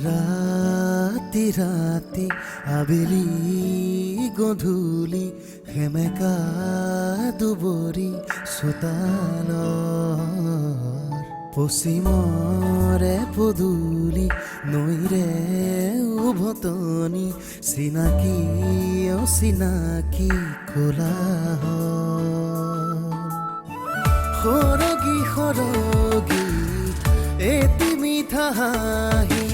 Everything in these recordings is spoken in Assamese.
ৰাতি ৰাতি আবেলি গধূলি সেমেকা দুবৰি চোতালৰ পশ্চিমৰে পদূলি নৈৰে উভতনি চিনাকি অচিনাকি কোলাহল সৰগী সৰগী এটি মিঠা হাঁহি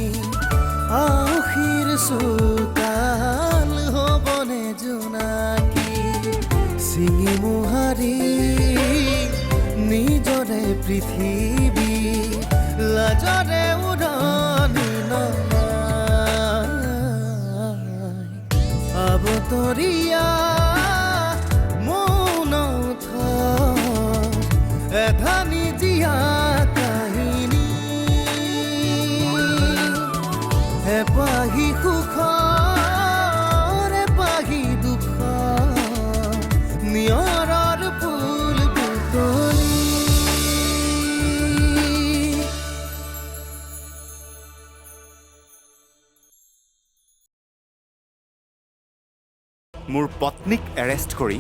আউসীৰ চোতাল হ'বনে জোনাকী চিঙি মোহাৰি নিজৰে পৃথিৱী লাজৰে উৰণি নমাই আবতৰীয়া মৌন এধানি জীয়া কাহিনী এপাহি সুখৰ এপাহি দুখৰ নিয়ৰৰ ফুল বুটলি মোৰ পত্নীক এৰেষ্ট কৰি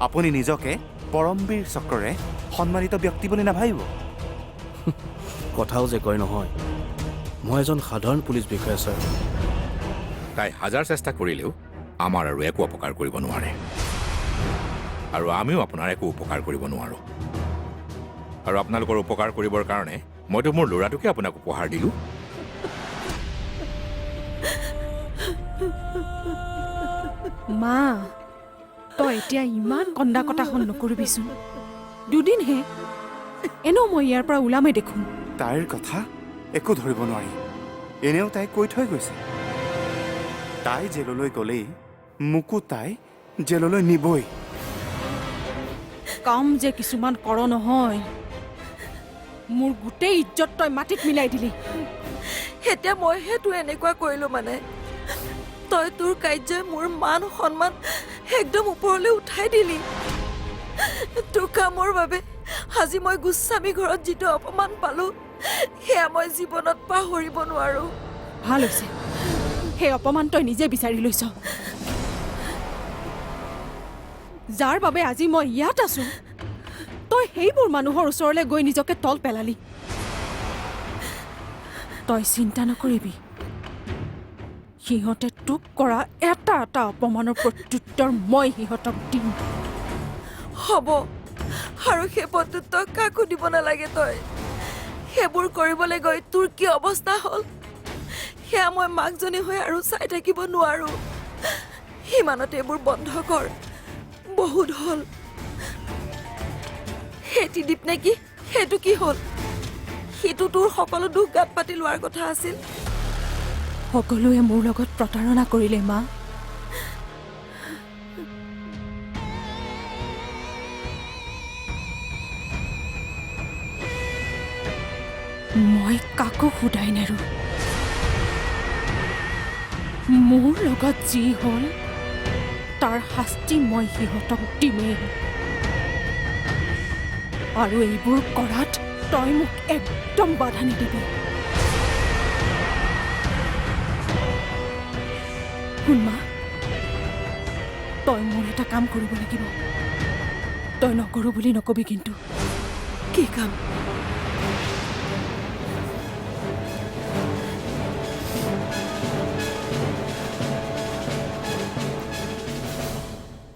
আপুনি নিজকে পৰমবীৰ চক্ৰৰে সন্মানিত ব্যক্তি বুলি নাভাবিব। কথাও যে কয় নহয়, মই এজন সাধাৰণ পুলিচ বিষয়া ছাৰ। তাই হাজাৰ চেষ্টা কৰিলেও আমাৰ আৰু একো অপকাৰ কৰিব নোৱাৰে, আৰু আমিও আপোনাৰ একো উপকাৰ কৰিব নোৱাৰোঁ। আৰু আপোনালোকৰ উপকাৰ কৰিবৰ কাৰণে মইতো মোৰ ল'ৰাটোকে আপোনাক উপহাৰ দিলোঁ। মা, তই এতিয়া ইমান কন্দা কটাখন নকৰিবিচোন। দুদিনহে, এনেও মই ইয়াৰ পৰা ওলামেই দেখোন। তাইৰ কথা একো ধৰিব নোৱাৰি। এনেও তাই কৈ থৈ গৈছে, তাই জেললৈ গ'লেই মোকো তাই জেললৈ নিবই। কাম যে কিছুমান কৰ নহয়, মোৰ গোটেই ইজ্জত তই মাটিত মিলাই দিলি। এতিয়া মই সেইটো এনেকুৱা কৰিলো মানে তই তোৰ কাৰ্যই মোৰ মান সন্মান একদম ওপৰলৈ উঠাই দিলি। তোৰ কামৰ বাবে আজি মই গোস্বামী ঘৰত যিটো অপমান পালো সেয়া মই জীৱনত পাহৰিব নোৱাৰো। ভাল হৈছে, সেই অপমান তই নিজে বিচাৰি লৈছ। যাৰ বাবে আজি মই ইয়াত আছো, তই সেইবোৰ মানুহৰ ওচৰলৈ গৈ নিজকে তল পেলালি। তই চিন্তা নকৰিবি, সিহঁতে তোক কৰা এটা এটা অপমানৰ প্ৰত্যুত্তৰ মই সিহঁতক দিম। হ'ব, আৰু সেই প্ৰত্যুত্তৰ কাকো দিব নালাগে। তই সেইবোৰ কৰিবলৈ গৈ তোৰ কি অৱস্থা হ'ল সেয়া মই মাকজনী হৈ আৰু চাই থাকিব নোৱাৰো। সিমানতে এইবোৰ বন্ধ কৰ, বহুত হ'ল। সেটি দ্বীপ নেকি, সেইটো কি হ'ল? সিটো তোৰ সকলো দুখ গাত পাতি লোৱাৰ কথা আছিল। সকলোৱে মোৰ লগত প্ৰতাৰণা কৰিলে মা। মই কাকো সোধাই নেৰো। মোৰ লগত যি হ'ল তাৰ শাস্তি মই সিহঁতক দিমেই, আৰু এইবোৰ কৰাত তই মোক একদম বাধা নিদিবি। শুন মা, তই মোৰ এটা কাম কৰিব লাগিব। তই নকৰো বুলি নকবি কিন্তু। কি কাম?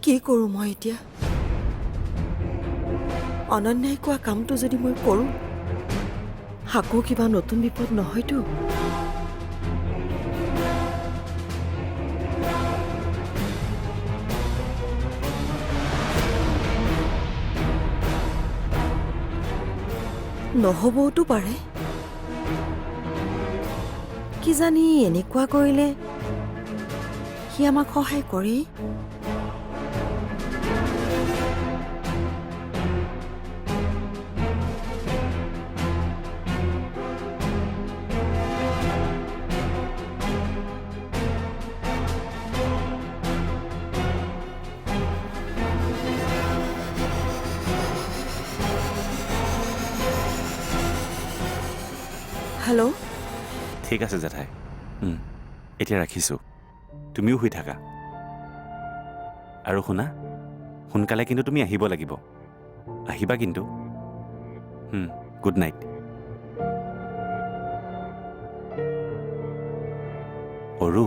কি কৰোঁ মই এতিয়া? অনন্যাই কোৱা কামটো যদি মই কৰোঁ, আকৌ কিবা নতুন বিপদ নহয়তো? নহবওতো পাৰে। কিজানি এনেকুৱা কৰিলে সি আমাক সহায় কৰেই। হেল্ল', ঠিক আছে জেঠাই, এতিয়া ৰাখিছোঁ, তুমিও শুই থাকা। আৰু শুনা, সোনকালে কিন্তু তুমি আহিব লাগিব, আহিবা কিন্তু। Good night. অৰু,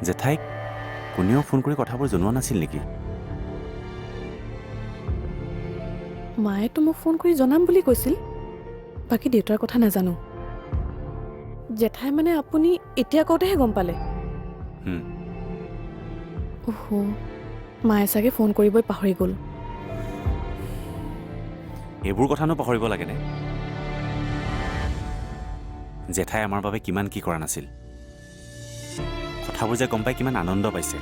জেঠাইক কোনেও ফোন কৰি কথাবোৰ জনোৱা নাছিল নেকি? মায়েতো মোক ফোন কৰি জনাম বুলি কৈছিল, বাকী দেউতাৰ কথা নাজানো। জেঠাই মানে আপুনি এতিয়া কওঁতেহে গম পালে? ওহো, মায়ে চাগে ফোন কৰিবই পাহৰি গ'ল। এইবোৰ কথানো পাহৰিব লাগেনে? জেঠাই আমাৰ বাবে কিমান কি কৰা নাছিল, কথাবোৰ যে গম পাই কিমান আনন্দ পাইছে।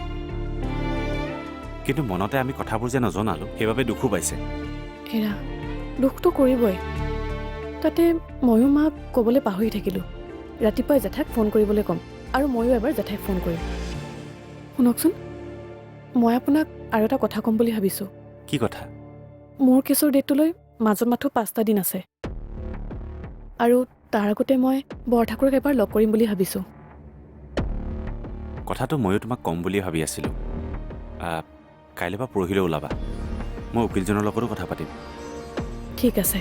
কিন্তু মনতে আমি কথাবোৰ যে নজনালোঁ, সেইবাবে দুখো পাইছে। এৰা, দুখটো কৰিবই। তাতে ময়ো মাক ক'বলৈ পাহৰি থাকিলোঁ। ৰাতিপুৱাই জেঠাইক ফোন কৰিবলৈ ক'ম, আৰু ময়ো এবাৰ জেঠাইক ফোন কৰিম। শুনকচোন, মই আপোনাক আৰু এটা কথা ক'ম বুলি ভাবিছোঁ। কি কথা? মোৰ কেছৰ ডেটটোলৈ মাজত মাথো 5টা দিন আছে, আৰু তাৰ আগতে মই বৰঠাকুৰক এবাৰ লগ কৰিম বুলি ভাবিছোঁ। কথাটো ময়ো তোমাক ক'ম বুলিয়ে ভাবি আছিলোঁ। কাইলৈ বা পৰহিলৈ ওলাবা, মই উকিলজনৰ লগতো কথা পাতিম। ঠিক আছে,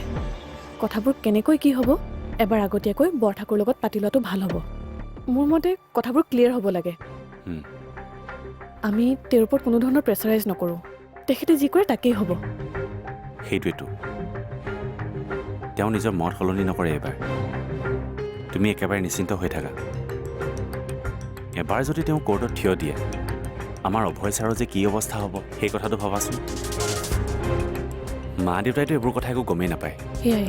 কথাবোৰ কেনেকৈ কি হ'ব এবাৰ আগতীয়াকৈ বৰঠাকুৰৰ লগত পাতি লোৱাটো ভাল হ'ব। মোৰ মতে কথাবোৰ ক্লিয়াৰ হ'ব লাগে। আমি তেওঁৰ ওপৰত কোনো ধৰণৰ প্ৰেছাৰাইজ নকৰোঁ, তেখেতে যি কৰে তাকেই হ'ব। সেইটোৱেতো, তেওঁ নিজৰ মত সলনি নকৰে এবাৰ। তুমি একেবাৰে নিশ্চিন্ত হৈ থাকা। এবাৰ যদি তেওঁ কোৰ্টত থিয় দিয়ে, আমাৰ অভয় ছাৰৰ যে কি অৱস্থা হ'ব সেই কথাটো ভাবাচোন। মা দেউতাইতো এইবোৰ কথা একো গমেই নাপায়, সেয়াই।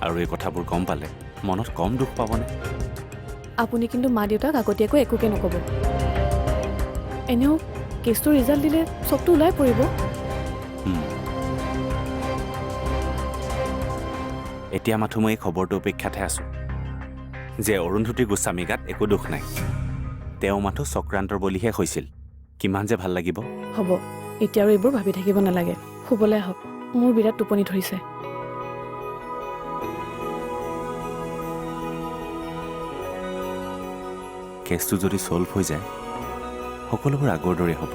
আৰু এই কথাবোৰ গম পালে মনত কম দুখ পাবনে? আপুনি কিন্তু মা দেউতাক আগতীয়াকৈ একোকে নক'ব। এনেও কেছটোৰ ৰিজাল্ট দিলে চবটো ওলাই পৰিব। এতিয়া মাথো মই এই খবৰটো অপেক্ষাতহে আছোঁ যে অৰুন্ধতী গোস্বামী গাত একো দুখ নাই, তেওঁ মাথো চক্ৰান্তৰ বলিহে হৈছিল। কিমান যে ভাল লাগিব। হ'ব, এতিয়া আৰু এইবোৰ ভাবি থাকিব নালাগে, শুবলৈ আহক। মোৰ বিৰাট টোপনি ধৰিছে। কেছটো যদি ছল্ভ হৈ যায়, সকলোবোৰ আগৰ দৰে হ'ব।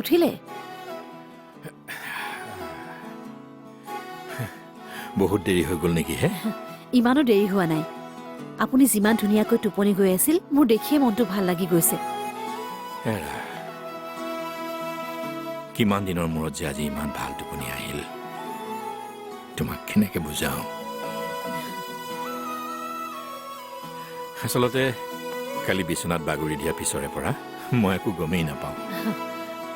উঠিলে? বহুত দেৰি হৈ গ'ল নেকি হে? ইমানো দেৰি হোৱা নাই। আপুনি যিমান ধুনীয়াকৈ টোপনি গৈ আছিল, মোৰ দেখিয়ে মনটো ভাল লাগি গৈছে। কিমান দিনৰ মূৰত যে আজি ইমান ভাল টোপনি আহিল, তোমাক কেনেকে বুজাওঁ। আচলতে কালি বিচনাত বাগৰি দিয়াৰ পিছৰে পৰা মই একো গমেই নাপাওঁ।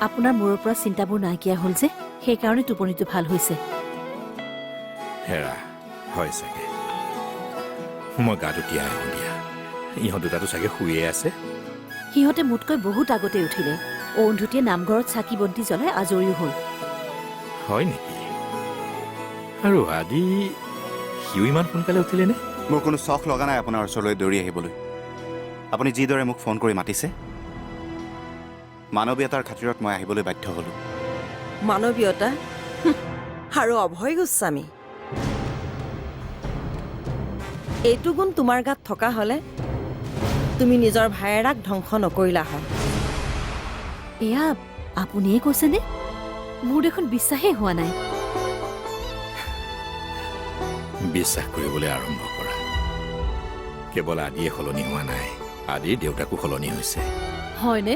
আপোনাৰ মূৰৰ পৰা চিন্তাবোৰ নাইকিয়া হ'ল যে, সেইকাৰণে টোপনিটো ভাল হৈছে। হেৰা, হয় চাগে। মই গাটো তিয়াই আহোঁ দিয়া। ইহঁত দুটাটো চাগে শুইয়ে আছে। সিহঁতে মোতকৈ বহুত আগতে উঠিলে। অৰুন্ধতীয়ে নামঘৰত চাকি বন্তি জ্বলাই আজৰিও হ'ল। হয় নেকি? আৰু আদি সিও ইমান সোনকালে উঠিলেনে? মোৰ কোনো চখ লগা নাই আপোনাৰ ওচৰলৈ দৌৰি আহিবলৈ। আপুনি যিদৰে মোক ফোন কৰি মাতিছে, মানৱীয়তাৰ খাতিৰত মই আহিবলৈ বাধ্য হ'লোঁ। মানৱীয়তা আৰু অভয় গোস্বামী, এইটো গুণ তোমাৰ গাত থকা হ'লে তুমি নিজৰ ভায়েৰাক ধ্বংস নকৰিলা হয়। এয়া আপুনিয়ে কৈছেনে? মোৰ দেখোন বিশ্বাসেই হোৱা নাই। বিশ্বাস কৰিবলৈ আৰম্ভ কৰা। কেৱল আদিয়ে সলনি হোৱা নাই, আদিৰ দেউতাকো সলনি হৈছে। হয়নে?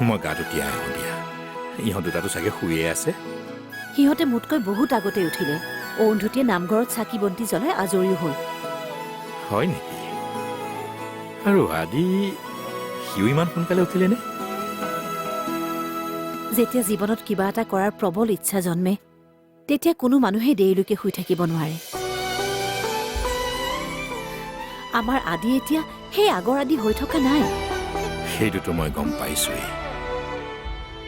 মই গাটো তিয়াই আহোঁ দিয়া। ইহঁত দুটাটো চাগে শুইয়ে আছে। সিহঁতে মোতকৈ বহুত আগতে উঠিলে। অৰুন্ধতীয়ে নামঘৰত চাকি বন্তি জ্বলাই আজৰিও হ'ল। হয় নেকি? আৰু আদি সিও ইমান সোনকালে উঠিলেনে? যেতিয়া জীৱনত কিবা এটা কৰাৰ প্ৰবল ইচ্ছা জন্মে তেতিয়া কোনো মানুহেই দেৰিলৈকে শুই থাকিব নোৱাৰে। আমাৰ আদি এতিয়া সেই আগৰ আদি হৈ থকা নাই। সেইটোতো মই গম পাইছোৱেই।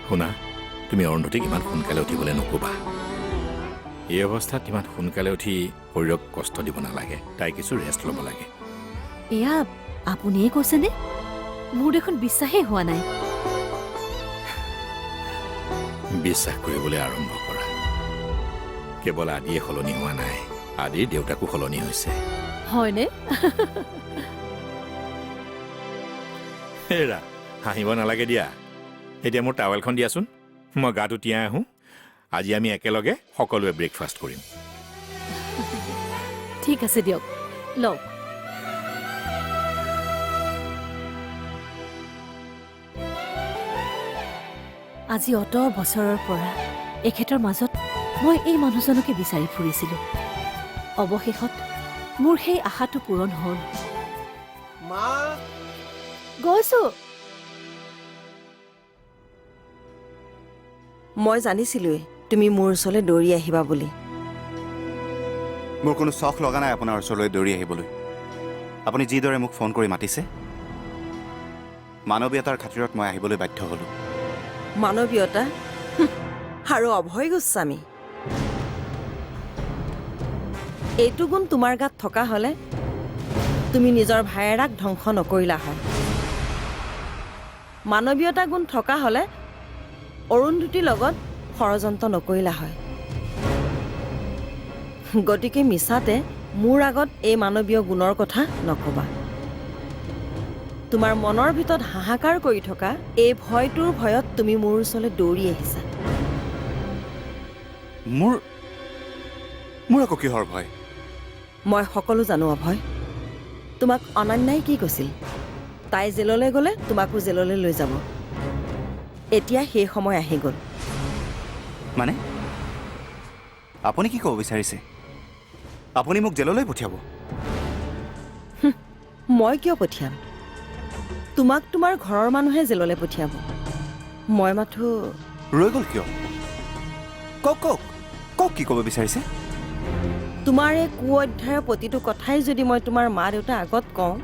শুনা, তুমি অৰুন্ধতীক ইমান সোনকালে উঠিবলৈ নক'বা। এই অৱস্থাত ইমান সোনকালে উঠি শৰীৰক কষ্ট দিব নালাগে। তাই কিছু ৰেষ্ট ল'ব লাগে। এয়া আপুনিয়ে কৈছেনে? মোৰ দেখোন বিশ্বাসেই হোৱা নাই। বিশ্বাস কৰিবলৈ আৰম্ভ কৰা। কেৱল আদিয়ে সলনি হোৱা নাই, আদিৰ দেউতাকো সলনি হৈছে। হয়নে? হেৰা, হাঁহিব নালাগে দিয়া। এতিয়া মোৰ টাৱেলখন দিয়াচোন, মই গাটো তিয়াই আহোঁ। আজি আমি একেলগে সকলোৱে ব্ৰেকফাষ্ট কৰিম। ঠিক আছে দিয়ক, লওক। আজি অত বছৰৰ পৰা এখেতৰ মাজত মই এই মানুহজনকে বিচাৰি ফুৰিছিলোঁ। অৱশেষত মোৰ সেই আশাটো পূৰণ হ'ল। মা গৈছো। মই জানিছিলোৱে তুমি মোৰ ওচৰলৈ দৌৰি আহিবা বুলি। মোৰ কোনো চখ লগা নাই আপোনাৰ ওচৰলৈ দৌৰি আহিবলৈ। আপুনি যিদৰে মোক ফোন কৰি মাতিছে, মানৱীয়তাৰ খাতিৰত মই আহিবলৈ বাধ্য হ'লোঁ। মানৱীয়তা আৰু অভয় গোস্বামী, এইটো গুণ তোমাৰ গাত থকা হ'লে তুমি নিজৰ ভায়েৰাক ধ্বংস নকৰিলা হয়। মানৱীয়তা গুণ থকা হ'লে অৰুন্ধতীৰ লগত ষড়যন্ত্ৰ নকৰিলা হয়। গতিকে মিছাতে মোৰ আগত এই মানৱীয় গুণৰ কথা নকবা। তোমাৰ মনৰ ভিতৰত হাহাকাৰ কৰি থকা এই ভয়টোৰ ভয়ত তুমি মোৰ ওচৰলৈ দৌৰি আহিছা। মোৰ আকৌ কিহৰ ভয়? মই সকলো জানো অভয়। তোমাক অনন্যাই কি কৈছিল? তাই জেললৈ গ'লে তোমাকো জেললৈ লৈ যাব। এতিয়া সেই সময় আহি গ'ল। মানে আপুনি কি ক'ব বিচাৰিছে? আপুনি মোক জেললৈ পঠিয়াব? মই কিয় পঠিয়াম? তোমাক তোমাৰ ঘৰৰ মানুহে জেললৈ পঠিয়াব। মই মাথো ৰৈ গ'ল কিয়? কওক কওক কওক, কি ক'ব বিচাৰিছে? তোমাৰ এই কু অধ্যায়ৰ প্ৰতিটো কথাই যদি মই তোমাৰ মা দেউতা আগত কওঁ,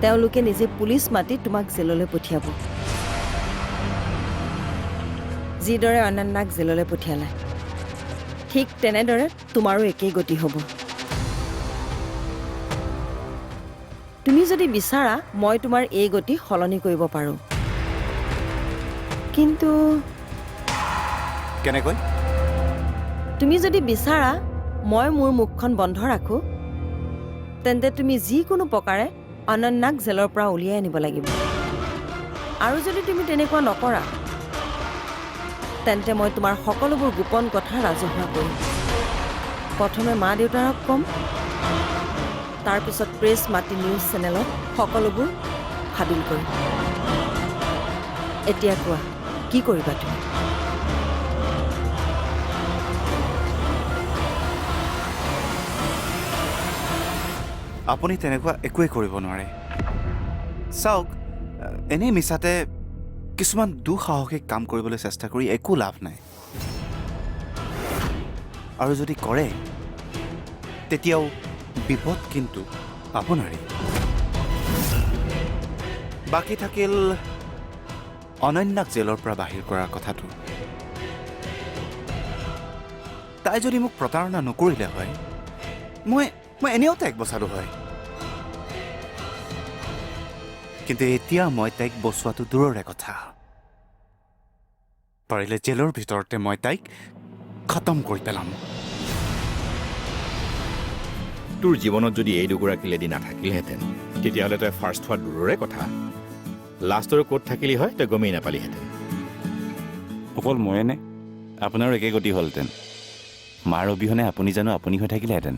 তেওঁলোকে নিজে পুলিচ মাতি তোমাক জেললৈ পঠিয়াব। যিদৰে অনন্যাক জেললৈ পঠিয়ালে, ঠিক তেনেদৰে তোমাৰো একেই গতি হ'ব। তুমি যদি বিচাৰা মই তোমাৰ এই গতি সলনি কৰিব পাৰোঁ, কিন্তু কেনেকৈ? তুমি যদি বিচাৰা মই মোৰ মুখখন বন্ধ ৰাখোঁ, তেন্তে তুমি যিকোনো প্ৰকাৰে অনন্যাক জেলৰ পৰা উলিয়াই আনিব লাগিব। আৰু যদি তুমি তেনেকুৱা নকৰা, তেন্তে মই তোমাৰ সকলোবোৰ গোপন কথা ৰাজহুৱা কৰিম। প্ৰথমে মা দেউতাক ক'ম, তাৰপিছত প্ৰেছ মাতি নিউজ চেনেলত সকলোবোৰ ফাদিল কৰিম। এতিয়া কোৱা, কি কৰিবা তুমি? আপুনি তেনেকুৱা একোৱেই কৰিব নোৱাৰে। চাওক, এনেই মিছাতে কিছুমান দুঃসাহসিক কাম কৰিবলৈ চেষ্টা কৰি একো লাভ নাই। আৰু যদি কৰে তেতিয়াও বিপদ কিন্তু আপোনাৰেই। বাকী থাকিল অনন্যাক জেলৰ পৰা বাহিৰ কৰাৰ কথাটো। তাই যদি মোক প্ৰতাৰণা নকৰিলে হয়, মই এনেও তাইক বচালোঁ হয়। কিন্তু এতিয়া মই তাইক বচোৱাটো দূৰৰে কথা। পাৰিলে জেলৰ ভিতৰতে মই তাইক খতম কৰি পেলাম। তোৰ জীৱনত যদি এই দুগৰাকী লেডি নাথাকিলহেঁতেন, তেতিয়াহ'লে তই ফাৰ্ষ্ট হোৱা দূৰৰে কথা, লাষ্টৰ ক'ত থাকিলি হয় তই গমেই নাপালিহেঁতেন। অকল ময়েনে? আপোনাৰো একে গতি হ'লহেঁতেন। মাৰ অবিহনে আপুনি জানো আপুনি হৈ থাকিলেহেঁতেন?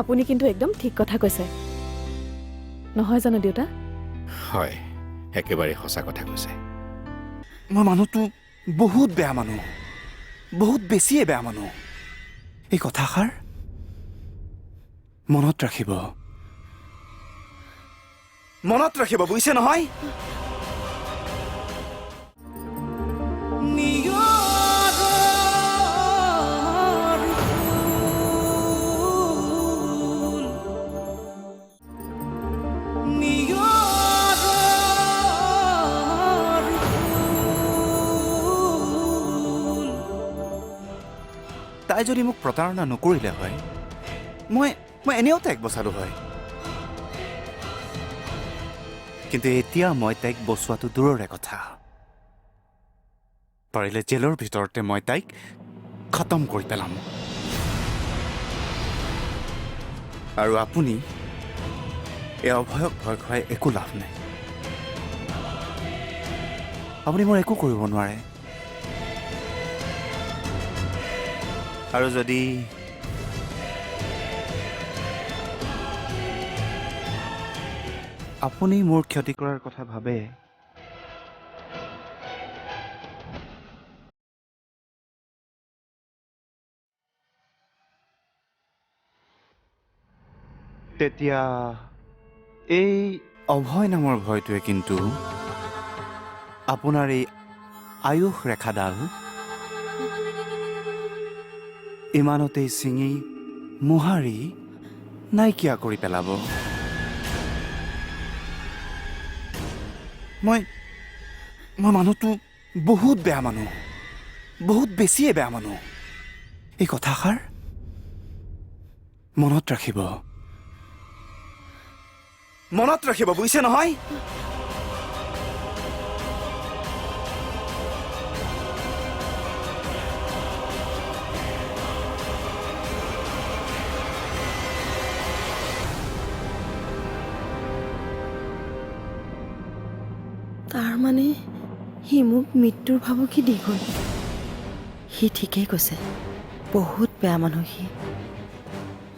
আপুনি কিন্তু একদম ঠিক কথা কৈছে, নহয় জানো দেউতা? হয়, একেবাৰে সঁচা কথা কৈছে। মই মানুহটো বহুত বেয়া মানুহ, বহুত বেছিয়ে বেয়া মানুহ। এই কথাষাৰ মনত ৰাখিব। মনত ৰাখিব বুজিছে নহয় তাই যদি মোক প্ৰতাৰণা নকৰিলে হয় মই এনেও তাইক বচালো হয় কিন্তু এতিয়া মই তাইক বচোৱাটো দূৰৰে কথা পাৰিলে জেলৰ ভিতৰতে মই তাইক খতম কৰি পেলাম আৰু আপুনি এই অভয়ক ভয় খুৱাই একো লাভ নাই আপুনি মোৰ একো কৰিব নোৱাৰে আৰু যদি আপুনি মোৰ ক্ষতি কৰাৰ কথা ভাবে তেতিয়া এই অভয় নামৰ ভয়টোৱে কিন্তু আপোনাৰ এই আয়ুস ৰেখাডাল ইমানতেই ছিঙি মোহাৰি নাইকিয়া কৰি পেলাব মই মানুহটো বহুত বেয়া মানুহ বহুত বেছিয়ে বেয়া মানুহ এই কথাষাৰ মনত ৰাখিব বুজিছে নহয় তাৰ মানে সি মোক মৃত্যুৰ ভাবুকি দি গ'ল সি ঠিকেই কৈছে বহুত বেয়া মানুহ সি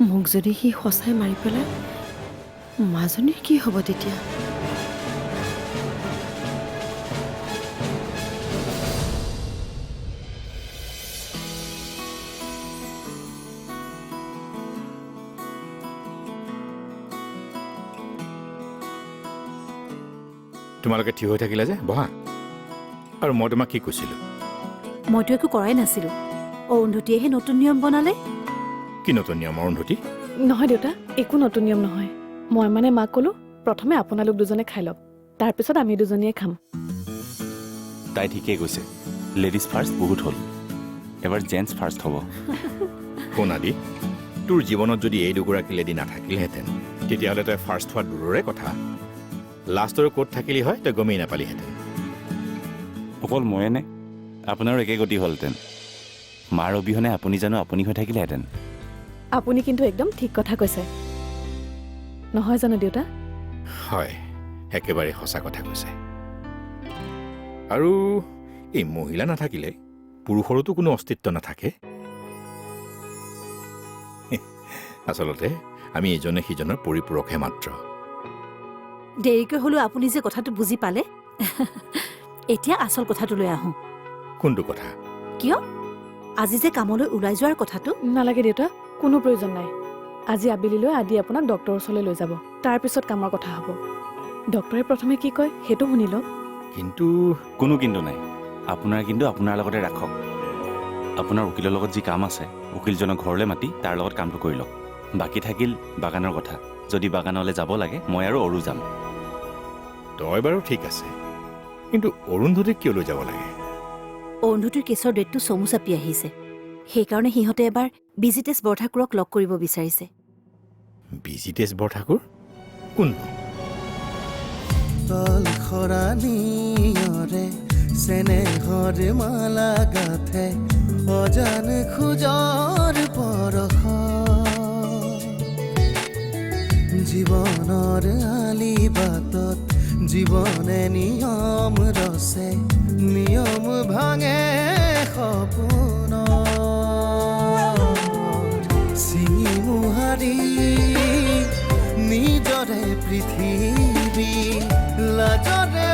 মোক যদি সি সঁচাই মাৰি পেলাই মাজনীৰ কি হ'ব তেতিয়া তোমালোকে থিয় হৈ থাকিলা যে বহা আৰু মই তোমাক কি কৈছিলোঁ মইতো একো কৰাই নাছিলোঁ অৰুন্ধতীয়েহে নতুন নিয়ম বনালে কি নতুন নিয়ম অৰুন্ধতী নহয় দেউতা একো নতুন নিয়ম নহয় মই মানে মাক ক'লো প্ৰথমে আপোনালোক দুজনে খাই লওক তাৰপিছত আমি দুজনীয়ে খাম তাই ঠিকেই কৈছে লেডিজ ফাৰ্ষ্ট বহুত হ'ল এবাৰ জেণ্টছ ফাৰ্ষ্ট হ'ব শুন আদি তোৰ জীৱনত যদি এই দুগৰাকী লেডি নাথাকিলহেঁতেন তেতিয়াহ'লে তই ফাৰ্ষ্ট হোৱা দূৰৰে কথা লাষ্টৰ ক'ত থাকিলি হয় তই গমেই নাপালিহেঁতেন অকল ময়ে নে আপোনাৰো একে গতি হ'লহেঁতেন মাৰ অবিহনে আপুনি জানো আপুনি হৈ থাকিলেহেঁতেন আপুনি কিন্তু একদম ঠিক কথা কৈছে নহয় জানো দেউতা হয় একেবাৰে সঁচা কথা কৈছে আৰু এই মহিলা নাথাকিলে পুৰুষৰোতো কোনো অস্তিত্ব নাথাকে আচলতে আমি ইজনে সিজনৰ পৰিপূৰকহে মাত্ৰ দেৰিকৈ হ'লেও আপুনি যে কথাটো বুজি পালে এতিয়া আচল কথাটোলৈ আহোঁ কোনটো কথা কিয় আজি যে কামলৈ ওলাই যোৱাৰ কথাটো নালাগে দেউতা কোনো প্ৰয়োজন নাই আজি আবেলিলৈ আদি আপোনাক ডক্টৰৰ ওচৰলৈ লৈ যাব তাৰপিছত কামৰ কথা হ'ব ডক্টৰে প্ৰথমে কি কয় সেইটো শুনি লওক কিন্তু কোনো কিন্তু নাই আপোনাৰ কিন্তু আপোনাৰ লগতে ৰাখক আপোনাৰ উকিলৰ লগত যি কাম আছে উকিলজনক ঘৰলৈ মাতি তাৰ লগত কামটো কৰি লওক বাকী থাকিল বাগানৰ কথা যদি বাগানলৈ যাব লাগে মই আৰু অৰু যাম তই বাৰু ঠিক আছে কিন্তু অৰুন্ধতীক কিয় লৈ যাব লাগে অৰুন্ধতীৰ কেছৰ ডেটটো চমু চাপি আহিছে সেইকাৰণে সিহঁতে এবাৰ বিজিতেশ বৰঠাকুৰক লগ কৰিব বিচাৰিছে বিজিতেশ বৰঠাকুৰ কোন তলখৰাণীয়ৰে চেনেহৰ মালা গাথে অজান খোজৰ পৰশ জীৱনৰ আলি বাটত জীৱনে নিয়ম ৰচে নিয়ম ভাঙে সপোন চিঙি মোহাৰি নিজৰে পৃথিৱী লাজৰে